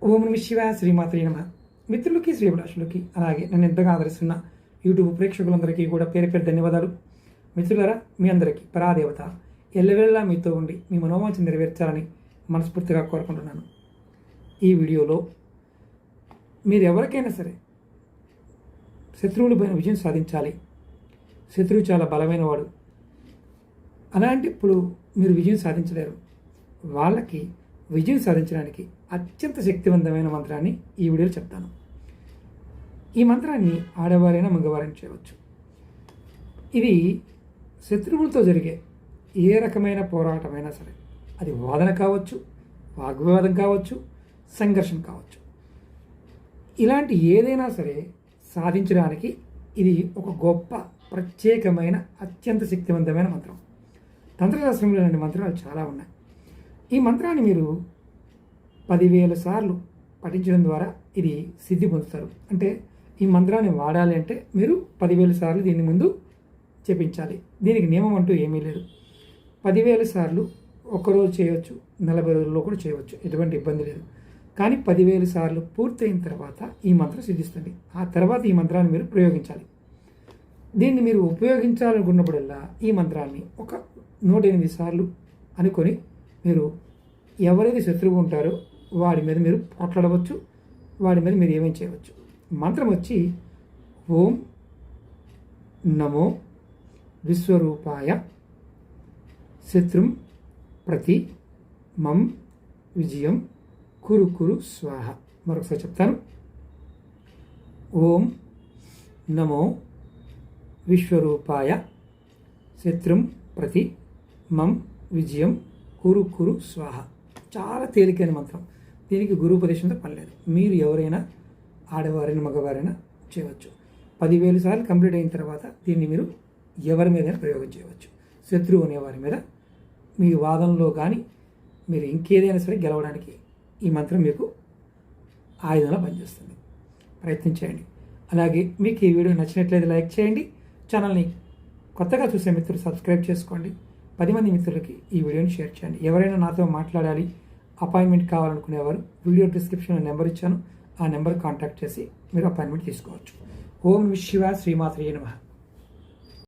ఓం నమః శివాయ శ్రీమాత్రే నమః. మిత్రులకి శ్రీభిలాషులకి అలాగే నన్ను ఎంతగా ఆదరిస్తున్న యూట్యూబ్ ప్రేక్షకులందరికీ కూడా పేరు పేరు ధన్యవాదాలు. మిత్రులారా, మీ అందరికీ పరాదేవత ఎల్లవేళలా మీతో ఉండి మీ మనోవాంఛ నెరవేర్చాలని మనస్ఫూర్తిగా కోరుకుంటున్నాను. ఈ వీడియోలో మీరు ఎవరికైనా సరే శత్రువులపైన విజయం సాధించాలి, శత్రువు చాలా బలమైన వాడు, అలాంటి ఇప్పుడు మీరు విజయం సాధించలేరు, వాళ్ళకి విజయం సాధించడానికి అత్యంత శక్తివంతమైన మంత్రాన్ని ఈ వీడియోలో చెప్తాను. ఈ మంత్రాన్ని ఆడవారైనా మగవారైనా చేయవచ్చు. ఇది శత్రువులతో జరిగే ఏ రకమైన పోరాటమైనా సరే, అది వాదన కావచ్చు, వాగ్వివాదం కావచ్చు, సంఘర్షణ కావచ్చు, ఇలాంటి ఏదైనా సరే సాధించడానికి ఇది ఒక గొప్ప ప్రత్యేకమైన అత్యంత శక్తివంతమైన మంత్రం. తంత్రశాస్త్రంలో ఇలాంటి మంత్రాలు చాలా ఉన్నాయి. ఈ మంత్రాన్ని మీరు 10,000 సార్లు పఠించడం ద్వారా ఇది సిద్ధి పొందుతారు. అంటే ఈ మంత్రాన్ని వాడాలి అంటే మీరు 10,000 సార్లు దీన్ని ముందు జపించాలి. దీనికి నియమం అంటూ ఏమీ లేదు. 10,000 సార్లు ఒక్కరోజు చేయవచ్చు, 40 రోజుల్లో కూడా చేయవచ్చు, ఎటువంటి ఇబ్బంది లేదు. కానీ 10,000 సార్లు పూర్తయిన తర్వాత ఈ మంత్రం సిద్ధిస్తుంది. ఆ తర్వాత ఈ మంత్రాన్ని మీరు ప్రయోగించాలి. దీన్ని మీరు ఉపయోగించాలనుకున్నప్పుడల్లా ఈ మంత్రాన్ని ఒక 108 సార్లు అనుకొని మీరు ఎవరైతే శత్రువు ఉంటారో వాడి మీద మీరు పోట్లాడవచ్చు, వాడి మీద మీరు ఏమేమి చేయవచ్చు. మంత్రం వచ్చి ఓం నమో విశ్వరూపాయ శత్రుం ప్రతి మం విజయం కురు కురు స్వాహ. మరొకసారి చెప్తాను. ఓం నమో విశ్వరూపాయ శత్రుం ప్రతి మం విజయం కురు కురు స్వాహ. చాలా తేలికైన మంత్రం. దీనికి గురుపదేశంతో పని లేదు. మీరు ఎవరైనా ఆడవారైనా మగవారైనా చేయవచ్చు. 10,000 సార్లు కంప్లీట్ అయిన తర్వాత దీన్ని మీరు ఎవరి మీదైనా ప్రయోగం చేయవచ్చు. శత్రువు అనేవారి మీద మీ వాదనలో కానీ మీరు ఇంకేదైనా సరే గెలవడానికి ఈ మంత్రం మీకు ఆయుధంలో పనిచేస్తుంది. ప్రయత్నించండి. అలాగే మీకు ఈ వీడియో నచ్చినట్లయితే లైక్ చేయండి. ఛానల్ని కొత్తగా చూసే మిత్రులు సబ్స్క్రైబ్ చేసుకోండి. 10 మంది మిత్రులకి ఈ వీడియోని షేర్ చేయండి. ఎవరైనా నాతో మాట్లాడాలి, అపాయింట్మెంట్ కావాలనుకునేవారు వీడియో డిస్క్రిప్షన్లో నెంబర్ ఇచ్చాను. ఆ నెంబర్ కాంటాక్ట్ చేసి మీరు అపాయింట్మెంట్ తీసుకోవచ్చు. ఓం నమః శివాయ శ్రీమాత్రే నమః.